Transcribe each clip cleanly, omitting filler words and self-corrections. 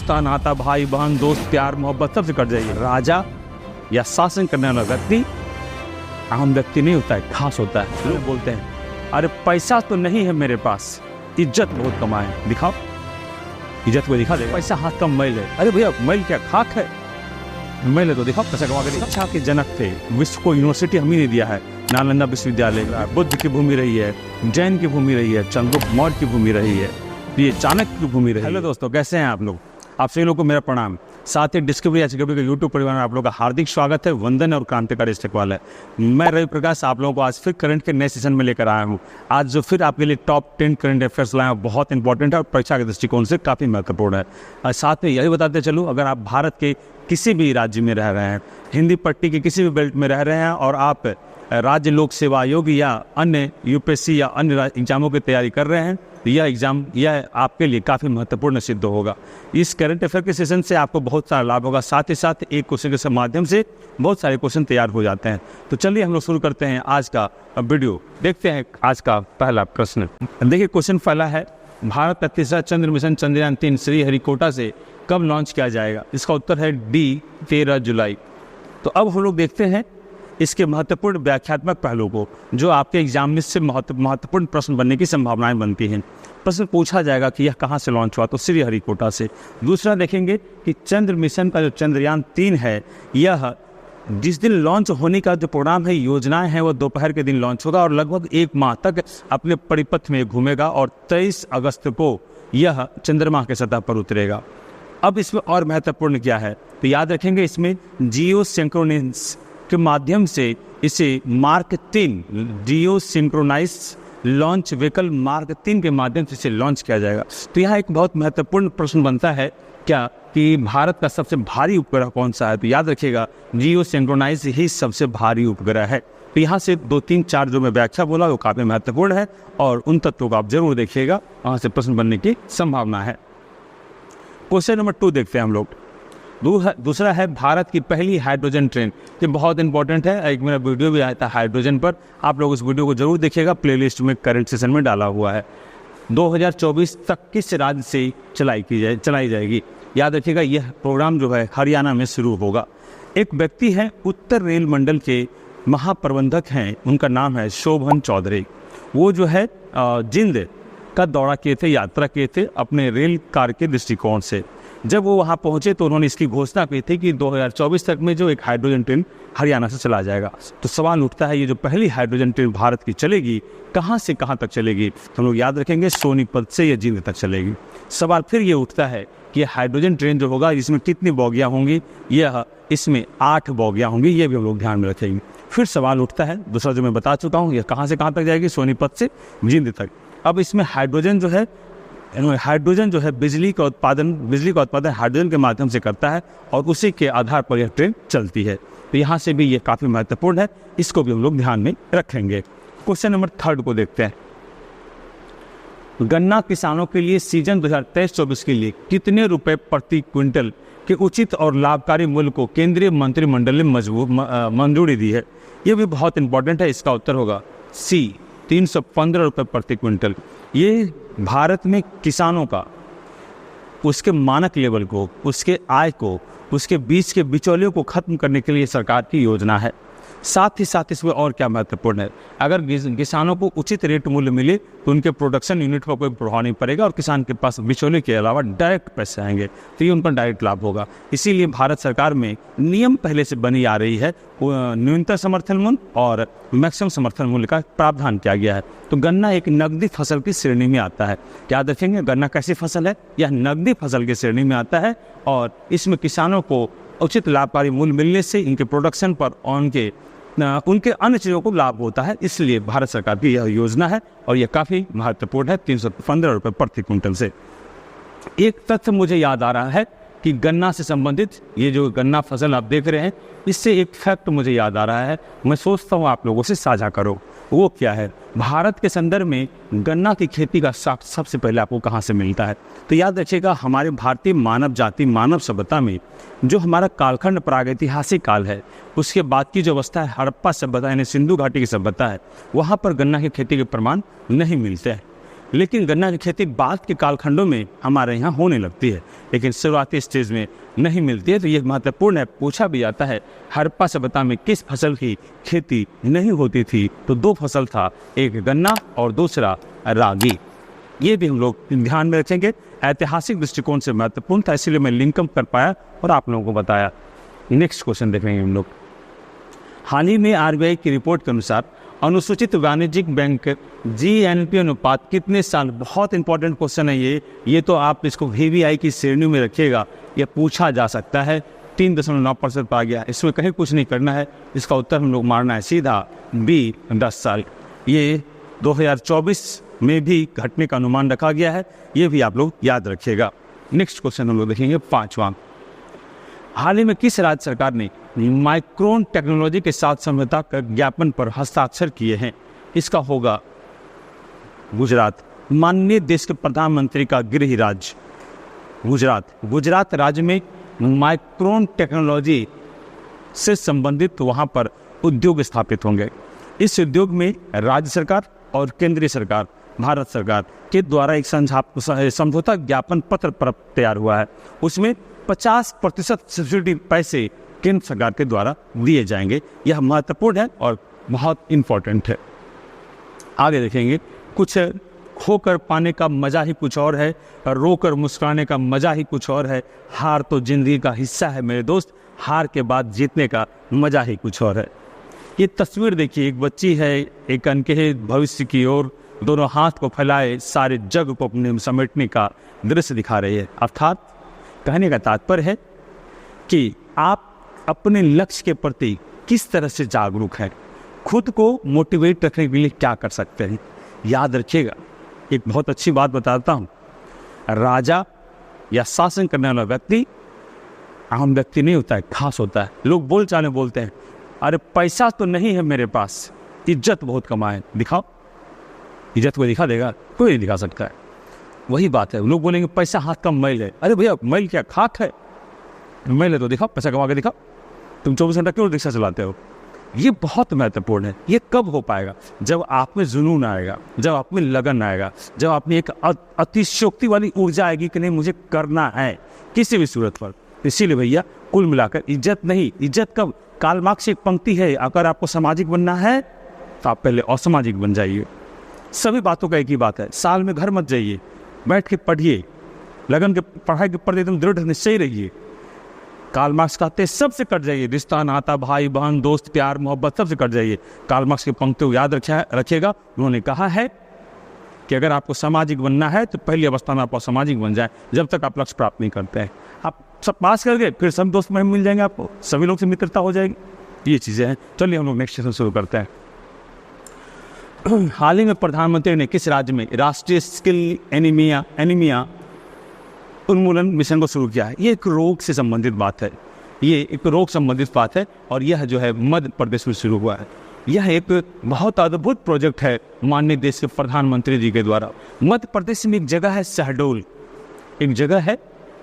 रिश्ता नाता भाई बहन दोस्त प्यार मोहब्बत सबसे कट जाएगी। राजा या शासन करने वाला व्यक्ति आम व्यक्ति नहीं होता है, खास होता है। लोग बोलते हैं अरे पैसा तो नहीं है मेरे पास, इज्जत बहुत कमाए, दिखाओ इज्जत को दिखा दे। पैसा हाथ का मैल है, अरे भैया मैल क्या खाक है, मैल है तो दिखाओ पैसा कमा के दिखाओ। शिक्षा के जनक थे, विश्व को यूनिवर्सिटी हम ही ने दिया है। नालंदा विश्वविद्यालय बुद्ध की भूमि रही है, जैन की भूमि रही है, चंद्रगुप्त मौर्य की भूमि रही है, ये चाणक्य की भूमि रही है। हेलो दोस्तों, कैसे हैं आप लोग? आप सभी लोगों को मेरा प्रणाम। साथ ही डिस्कवरी एचडब्ल्यू के यूट्यूब परिवार में आप लोगों का हार्दिक स्वागत है। वंदन और क्रांतिकारी इस्तेकबाल है। मैं रवि प्रकाश आप लोगों को आज फिर करंट के नए सेशन में लेकर आया हूँ। आज जो फिर आपके लिए टॉप 10 करंट अफेयर्स लाए हैं बहुत इंपॉर्टेंट है और परीक्षा के दृष्टिकोण से काफ़ी महत्वपूर्ण है। और साथ में यही बताते चलूँ, अगर आप भारत के किसी भी राज्य में रह रहे हैं, हिंदी पट्टी के किसी भी बेल्ट में रह रहे हैं और आप राज्य लोक सेवा आयोग या अन्य यूपीएससी या अन्य एग्जामों की तैयारी कर रहे हैं, यह एग्ज़ाम यह आपके लिए काफ़ी महत्वपूर्ण सिद्ध होगा। इस करंट अफेयर के सेशन से आपको बहुत सारा लाभ होगा। साथ ही साथ एक क्वेश्चन के माध्यम से बहुत सारे क्वेश्चन तैयार हो जाते हैं। तो चलिए हम लोग शुरू करते हैं आज का वीडियो। देखते हैं आज का पहला प्रश्न। देखिए क्वेश्चन पहला है, भारत का तीसरा चंद्र मिशन चंद्रयान 3 श्रीहरिकोटा से कब लॉन्च किया जाएगा? इसका उत्तर है डी 13 जुलाई। तो अब हम लोग देखते हैं इसके महत्वपूर्ण व्याख्यात्मक पहलू को, जो आपके एग्जाम में से महत्वपूर्ण प्रश्न बनने की संभावनाएं बनती हैं। प्रश्न पूछा जाएगा कि यह कहाँ से लॉन्च हुआ, तो श्रीहरिकोटा से। दूसरा देखेंगे कि चंद्र मिशन का जो चंद्रयान 3 है, यह जिस दिन लॉन्च होने का जो प्रोग्राम है, योजनाएं हैं, वो दोपहर के दिन लॉन्च होगा और लगभग 1 माह तक अपने परिपथ में घूमेगा और 23 अगस्त को यह चंद्रमा के सतह पर उतरेगा। अब इसमें और महत्वपूर्ण क्या है, तो याद रखेंगे इसमें जियो सिंक्रोनिस के माध्यम से इसे मार्क 3 जियो सिंक्रोनाइज लॉन्च व्हीकल मार्क 3 के माध्यम से इसे लॉन्च किया जाएगा। तो यहाँ एक बहुत महत्वपूर्ण प्रश्न बनता है क्या कि भारत का सबसे भारी उपग्रह कौन सा है? तो याद रखिएगा जियो सिंक्रोनाइज ही सबसे भारी उपग्रह है। तो यहाँ से 2, 3, 4 जो मैं व्याख्या बोला वो काफ़ी महत्वपूर्ण है और उन तत्वों को आप जरूर देखिएगा, वहाँ से प्रश्न बनने की संभावना है। क्वेश्चन नंबर 2 देखते हैं हम लोग। दूसरा है भारत की पहली हाइड्रोजन ट्रेन। ये बहुत इंपॉर्टेंट है, एक मेरा वीडियो भी आया था हाइड्रोजन पर, आप लोग उस वीडियो को जरूर देखिएगा, प्लेलिस्ट में करंट सेशन में डाला हुआ है। 2024 तक किस राज्य से चलाई जाएगी? याद रखिएगा यह प्रोग्राम जो है हरियाणा में शुरू होगा। एक व्यक्ति है उत्तर रेल मंडल के महाप्रबंधक हैं, उनका नाम है शोभन चौधरी। वो जो है जिंद का दौरा किए थे, यात्रा किए थे अपने रेल कार के दृष्टिकोण से। जब वो वहाँ पहुँचे तो उन्होंने इसकी घोषणा की थी कि 2024 तक में जो एक हाइड्रोजन ट्रेन हरियाणा से चला जाएगा। तो सवाल उठता है, ये जो पहली हाइड्रोजन ट्रेन भारत की चलेगी, कहाँ से कहाँ तक चलेगी? तो हम लोग याद रखेंगे सोनीपत से या जींद तक चलेगी। सवाल फिर ये उठता है कि हाइड्रोजन ट्रेन जो होगा इसमें कितनी बोगियाँ होंगी? यह इसमें 8 बोगियाँ होंगी, ये भी हम लोग ध्यान में रखेंगे। फिर सवाल उठता है दूसरा जो मैं बता चुका हूँ, यह कहाँ से कहाँ तक जाएगी? सोनीपत से जींद तक। अब इसमें हाइड्रोजन जो है बिजली का उत्पादन हाइड्रोजन के माध्यम से करता है और उसी के आधार पर यह ट्रेन चलती है। तो यहाँ से भी ये काफ़ी महत्वपूर्ण है, इसको भी हम लोग ध्यान में रखेंगे। क्वेश्चन नंबर 3 को देखते हैं। गन्ना किसानों के लिए सीजन 2023-24 के लिए कितने रुपए प्रति क्विंटल के उचित और लाभकारी मूल्य को केंद्रीय मंत्रिमंडल ने मंजूरी दी है? यह भी बहुत इंपॉर्टेंट है। इसका उत्तर होगा सी 315 रुपये प्रति क्विंटल। ये भारत में किसानों का उसके मानक लेवल को, उसके आय को, उसके बीच के बिचौलियों को खत्म करने के लिए सरकार की योजना है। साथ ही साथ इसमें और क्या महत्वपूर्ण है, अगर किसानों को उचित रेट मूल्य मिले तो उनके प्रोडक्शन यूनिट पर कोई प्रभाव नहीं पड़ेगा और किसान के पास बिचौलियों के अलावा डायरेक्ट पैसे आएंगे, तो ये उनका डायरेक्ट लाभ होगा। इसीलिए भारत सरकार में नियम पहले से बनी आ रही है, न्यूनतम समर्थन मूल्य और मैक्सिमम समर्थन मूल्य का प्रावधान किया गया है। तो गन्ना एक नकदी फसल की श्रेणी में आता है। याद रखेंगे गन्ना कैसी फसल है? यह नकदी फसल की श्रेणी में आता है और इसमें किसानों को उचित लाभकारी मूल्य मिलने से इनके प्रोडक्शन पर उनके अन्य चीज़ों को लाभ होता है। इसलिए भारत सरकार की यह योजना है और यह काफ़ी महत्वपूर्ण है, 315 रुपये प्रति क्विंटल से। एक तथ्य मुझे याद आ रहा है कि गन्ना से संबंधित ये जो गन्ना फसल आप देख रहे हैं, इससे एक फैक्ट मुझे याद आ रहा है, मैं सोचता हूँ आप लोगों से साझा करो। वो क्या है? भारत के संदर्भ में गन्ना की खेती का साक्ष्य सबसे पहले आपको कहाँ से मिलता है? तो याद रखिएगा हमारे भारतीय मानव जाति, मानव सभ्यता में जो हमारा कालखंड प्रागैतिहासिक काल है, उसके बाद की जो अवस्था है हड़प्पा सभ्यता यानी सिंधु घाटी की सभ्यता है, वहाँ पर गन्ना की खेती के प्रमाण नहीं मिलते हैं। लेकिन गन्ना की खेती बाद के कालखंडों में हमारे यहाँ होने लगती है, लेकिन शुरुआती स्टेज में नहीं मिलती है। तो ये महत्वपूर्ण है, पूछा भी जाता है हड़प्पा सभ्यता में किस फसल की खेती नहीं होती थी, तो 2 फसल था, एक गन्ना और दूसरा रागी। ये भी हम लोग ध्यान में रखेंगे, ऐतिहासिक दृष्टिकोण से महत्वपूर्ण था, इसलिए मैं लिंकअप कर पाया और आप लोगों को बताया। नेक्स्ट क्वेश्चन देखेंगे हम लोग। हाल ही में आरबीआई की रिपोर्ट के अनुसार अनुसूचित वाणिज्यिक बैंक जीएनपी अनुपात कितने साल, बहुत इंपॉर्टेंट क्वेश्चन है ये तो आप इसको वीवीआई की श्रेणी में रखिएगा, ये पूछा जा सकता है। 3.9% पा गया, इसमें कहीं कुछ नहीं करना है, इसका उत्तर हम लोग मारना है सीधा बी 10 साल। ये 2024 में भी घटने का अनुमान रखा गया है, ये भी आप लोग याद रखिएगा। नेक्स्ट क्वेश्चन हम लोग देखेंगे 5वां। हाल ही में किस राज्य सरकार ने माइक्रोन टेक्नोलॉजी के साथ समझौता कर ज्ञापन पर हस्ताक्षर किए हैं? इसका होगा गुजरात। माननीय देश के प्रधानमंत्री का गृह राज्य गुजरात राज्य में माइक्रोन टेक्नोलॉजी से संबंधित वहां पर उद्योग स्थापित होंगे। इस उद्योग में राज्य सरकार और केंद्रीय सरकार भारत सरकार के द्वारा एक समझौता ज्ञापन पत्र तैयार हुआ है। उसमें 50% सब्सिडी पैसे केंद्र सरकार के द्वारा दिए जाएंगे। यह महत्वपूर्ण है और बहुत इम्पोर्टेंट है। आगे देखेंगे, कुछ खोकर पाने का मजा ही कुछ और है, रोकर मुस्कुराने का मजा ही कुछ और है। हार तो जिंदगी का हिस्सा है मेरे दोस्त, हार के बाद जीतने का मजा ही कुछ और है। ये तस्वीर देखिए, एक बच्ची है, एक अनकहे भविष्य की ओर दोनों हाथ को फैलाए सारे जग को अपने समेटने का दृश्य दिखा रही है। अर्थात कहने का तात्पर्य है कि आप अपने लक्ष्य के प्रति किस तरह से जागरूक हैं, खुद को मोटिवेट रखने के लिए क्या कर सकते हैं। याद रखिएगा, एक बहुत अच्छी बात बताता हूँ, राजा या शासन करने वाला व्यक्ति आम व्यक्ति नहीं होता है, खास होता है। लोग बोल चाले बोलते हैं, अरे पैसा तो नहीं है मेरे पास, इज्जत बहुत कमाए, दिखाओ। इज्जत को दिखा देगा? कोई नहीं दिखा सकता है। वही बात है, लोग बोलेंगे पैसा हाथ का मैल है। अरे भैया मैल क्या, खाक है? मैल है तो दिखाओ, पैसा कमा के दिखाओ। तुम 24 घंटा क्यों रिक्शा चलाते हो? ये बहुत महत्वपूर्ण है। ये कब हो पाएगा? जब आप में जुनून आएगा, जब आप में लगन आएगा, जब आप में एक अतिशयोक्ति वाली ऊर्जा आएगी कि नहीं मुझे करना है किसी भी सूरत पर। इसीलिए भैया कुल मिलाकर इज्जत नहीं, इज्जत कब? कार्ल मार्क्स की एक पंक्ति है, अगर आपको सामाजिक बनना है तो आप पहले असामाजिक बन जाइए। सभी बातों का एक ही बात है, साल में घर मत जाइए, बैठ के पढ़िए, लगन के पढ़ाई के प्रति एकदम दृढ़ निश्चय रहिए। कार्ल मार्क्स कहते हैं सबसे कट जाइए, रिश्ता नाता भाई बहन दोस्त प्यार मोहब्बत सबसे कट जाइए। कार्ल मार्क्स की पंक्ति को याद रखिएगा। उन्होंने कहा है कि अगर आपको सामाजिक बनना है तो पहली अवस्था में आप असामाजिक बन जाए, जब तक आप लक्ष्य प्राप्त नहीं करते हैं। आप सब पास कर गए, फिर सब दोस्त मिल जाएंगे, आपको सभी लोग से मित्रता हो जाएगी। ये चीज़ें हैं। चलिए हम लोग नेक्स्ट सेशन शुरू करते हैं। हाल ही में प्रधानमंत्री ने किस राज्य में राष्ट्रीय स्किल एनीमिया उन्मूलन मिशन को शुरू किया है? ये एक रोग से संबंधित बात है, ये एक रोग संबंधित बात है और यह जो है मध्य प्रदेश में शुरू हुआ है। यह एक बहुत अद्भुत प्रोजेक्ट है माननीय देश के प्रधानमंत्री जी के द्वारा। मध्य प्रदेश में एक जगह है शहडोल, एक जगह है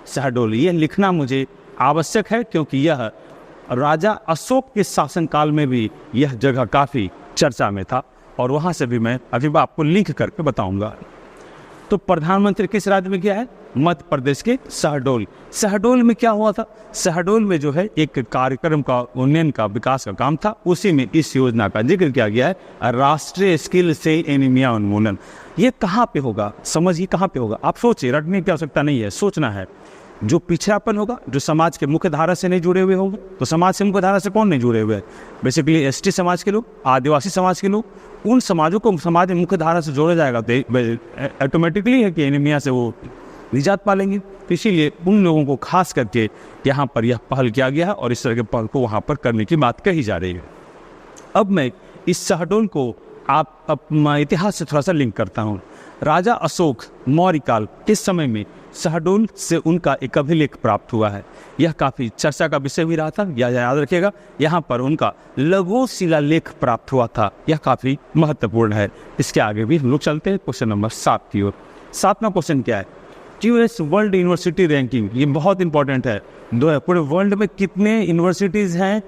शहडोल। यह लिखना मुझे आवश्यक है क्योंकि यह राजा अशोक के शासनकाल में भी यह जगह काफ़ी चर्चा में था और वहाँ से भी मैं अभी आपको लिंक करके बताऊंगा। तो प्रधानमंत्री किस राज्य में गया है? मध्य प्रदेश के शहडोल। शहडोल में क्या हुआ था? शहडोल में जो है एक कार्यक्रम का उन्नयन का विकास का काम था, उसी में इस योजना का जिक्र किया गया है, राष्ट्रीय स्किल से एनीमिया उन्मूलन। ये कहाँ पे होगा? समझिए कहाँ पे होगा। आप सोचिए, रटने की आवश्यकता नहीं है, सोचना है। जो पिछड़ापन होगा, जो समाज के मुख्य धारा से नहीं जुड़े हुए होंगे, तो समाज से मुख्य धारा से कौन नहीं जुड़े हुए हैं? बेसिकली एसटी समाज के लोग, आदिवासी समाज के लोग, उन समाजों को समाज में मुख्य धारा से जोड़ा जाएगा तो ऑटोमेटिकली है कि एनीमिया से वो निजात पालेंगे। तो इसीलिए उन लोगों को खास करके यहाँ पर यह पहल किया गया है और इस तरह के पहल को वहाँ पर करने की बात कही जा रही है। अब मैं इस शहडोल को आप इतिहास से थोड़ा सा लिंक करता हूँ। राजा अशोक मौर्य काल के समय में शहडोल से उनका एक अभिलेख प्राप्त हुआ है। यह काफ़ी चर्चा का विषय भी रहा था, याद रखिएगा। यहाँ पर उनका लघु शिलालेख प्राप्त हुआ था, यह काफ़ी महत्वपूर्ण है। इसके आगे भी हम लोग चलते हैं क्वेश्चन नंबर 7 की ओर। 7वां क्वेश्चन क्या है? यूएस वर्ल्ड यूनिवर्सिटी रैंकिंग, ये बहुत इंपॉर्टेंट है। पूरे वर्ल्ड में कितने यूनिवर्सिटीज़ हैं,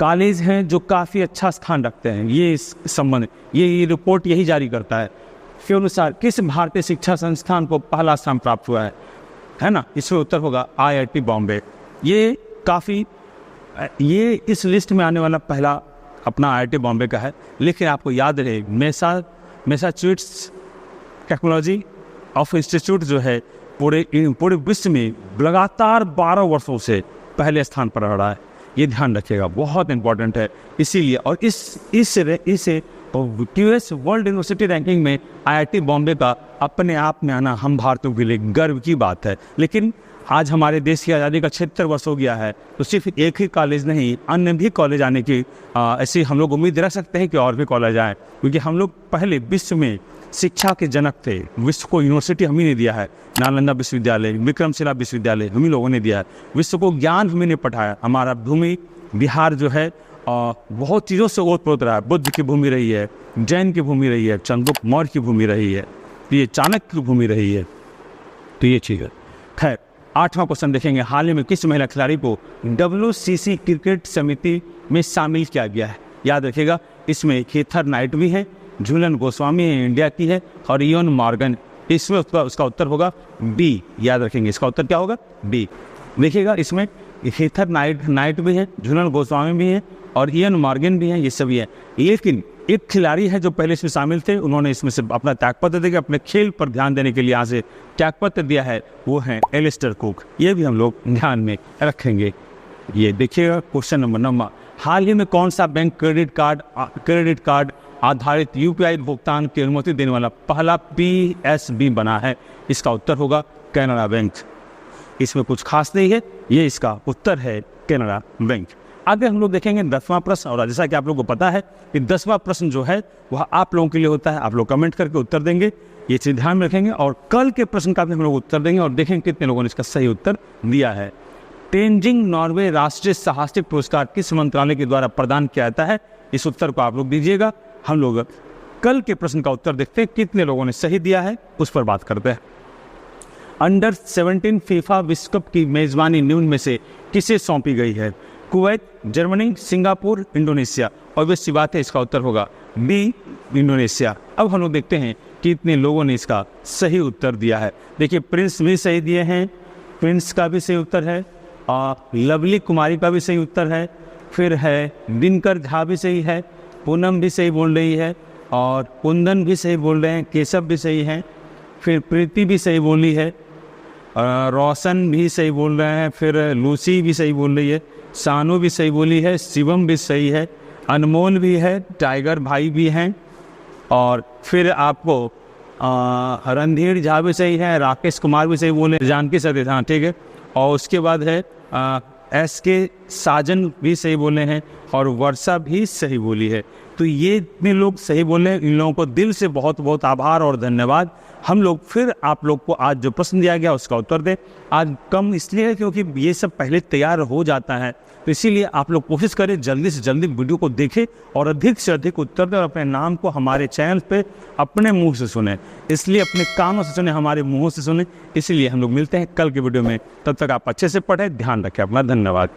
कॉलेज हैं जो काफ़ी अच्छा स्थान रखते हैं, ये इस संबंध ये रिपोर्ट यही जारी करता है। के अनुसार किस भारतीय शिक्षा संस्थान को पहला स्थान प्राप्त हुआ है ना? इसमें उत्तर होगा IIT बॉम्बे। ये इस लिस्ट में आने वाला पहला अपना IIT बॉम्बे का है। लेकिन आपको याद रहे मैसाचुसेट्स टेक्नोलॉजी ऑफ इंस्टीट्यूट जो है पूरे विश्व में लगातार 12 वर्षों से पहले स्थान पर रहा है। ये ध्यान रखिएगा, बहुत इंपॉर्टेंट है। इसीलिए और इस QS वर्ल्ड यूनिवर्सिटी रैंकिंग में IIT बॉम्बे का अपने आप में आना हम भारतीयों के लिए गर्व की बात है। लेकिन आज हमारे देश की आज़ादी का 76 वर्ष हो गया है, तो सिर्फ एक ही कॉलेज नहीं, अन्य भी कॉलेज आने की ऐसी हम लोग उम्मीद रख सकते हैं कि और भी कॉलेज आए, क्योंकि हम लोग पहले विश्व में शिक्षा के जनक थे। विश्व को यूनिवर्सिटी हम ही ने दिया है, नालंदा विश्वविद्यालय, विक्रमशिला विश्वविद्यालय हम ही लोगों ने दिया है। विश्व को ज्ञान हम ही ने पढ़ाया। हमारा भूमि बिहार जो है बहुत चीज़ों से ओतप्रोत रहा है। बुद्ध की भूमि रही है, जैन की भूमि रही है, चंद्रगुप्त मौर्य की भूमि रही है, तो ये चाणक्य की भूमि रही है। तो ये चीज़ है। खैर, 8वां क्वेश्चन देखेंगे। हाल ही में किस महिला खिलाड़ी को WCC क्रिकेट समिति में शामिल किया गया है? याद रखिएगा, इसमें हेथर नाइट भी है, झूलन गोस्वामी है, इंडिया की है, और इयन मॉर्गन। इसमें उसका उत्तर होगा B। याद रखेंगे, इसका उत्तर क्या होगा? B। देखिएगा, इसमें हेथर नाइट भी है, झूलन गोस्वामी भी है, और इयन मॉर्गन भी है, ये सभी है। लेकिन एक खिलाड़ी है जो पहले इसमें शामिल थे, उन्होंने इसमें से अपना त्यागपत्र देकर अपने खेल पर ध्यान देने के लिए यहाँ से त्यागपत्र दिया है, वो है एलिस्टर कुक। ये भी हम लोग ध्यान में रखेंगे। ये देखिएगा क्वेश्चन नंबर 9। हाल ही में कौन सा बैंक क्रेडिट कार्ड आधारित UPI भुगतान की अनुमति देने वाला पहला PSB बना है? इसका उत्तर होगा कैनरा बैंक। इसमें कुछ खास नहीं है, ये इसका उत्तर है कैनरा बैंक। आगे हम लोग देखेंगे 10वां प्रश्न, और जैसा कि आप लोगों को पता है कि 10वां प्रश्न जो है वह आप लोगों के लिए होता है। आप लोग कमेंट करके उत्तर देंगे, ये चीज़ ध्यान में रखेंगे, और कल के प्रश्न का भी हम लोग उत्तर देंगे और देखेंगे कितने लोगों ने इसका सही उत्तर दिया है। तेंजिंग नॉर्वे राष्ट्रीय साहसिक पुरस्कार किस मंत्रालय के द्वारा प्रदान किया जाता है? इस उत्तर को आप लोग दीजिएगा। हम लोग कल के प्रश्न का उत्तर देखते हैं, कितने लोगों ने सही दिया है उस पर बात करते हैं। अंडर 17 फीफा विश्व कप की मेजबानी निम्न में से किसे सौंपी गई है? Kuwait, Germany, Singapore, Indonesia. और वैसी सी बात है, इसका उत्तर होगा B, इंडोनेशिया। अब हम लोग देखते हैं कि कितने लोगों ने इसका सही उत्तर दिया है। देखिए, प्रिंस भी सही दिए हैं, प्रिंस का भी सही उत्तर है, लवली कुमारी का भी सही उत्तर है, फिर है दिनकर झा भी सही है, पूनम भी सही बोल रही है, और कुंदन भी सही बोल रहे हैं, केशव भी सही हैं, फिर प्रीति भी सही बोली है, रोशन भी सही बोल रहे हैं, फिर लूसी भी सही बोल रही है, सानू भी सही बोली है, शिवम भी सही है, अनमोल भी है, टाइगर भाई भी हैं, और फिर आपको रणधीर झा भी सही है, राकेश कुमार भी सही बोले, जानकी सतीश, हाँ ठीक है, और उसके बाद है SK साजन भी सही बोले हैं, और वर्षा भी सही बोली है। तो ये इतने लोग सही बोले, इन लोगों को दिल से बहुत बहुत आभार और धन्यवाद। हम लोग फिर आप लोग को आज जो प्रश्न दिया गया उसका उत्तर दें। आज कम इसलिए है क्योंकि ये सब पहले तैयार हो जाता है, तो इसीलिए आप लोग कोशिश करें जल्दी से जल्दी वीडियो को देखें और अधिक से अधिक उत्तर दें, और अपने नाम को हमारे चैनल पे अपने मुंह से सुने। इसलिए अपने कानों से सुने, हमारे मुंहों से सुने। इसीलिए हम लोग मिलते हैं कल के वीडियो में। तब तक आप अच्छे से पढ़ें, ध्यान रखें अपना। धन्यवाद।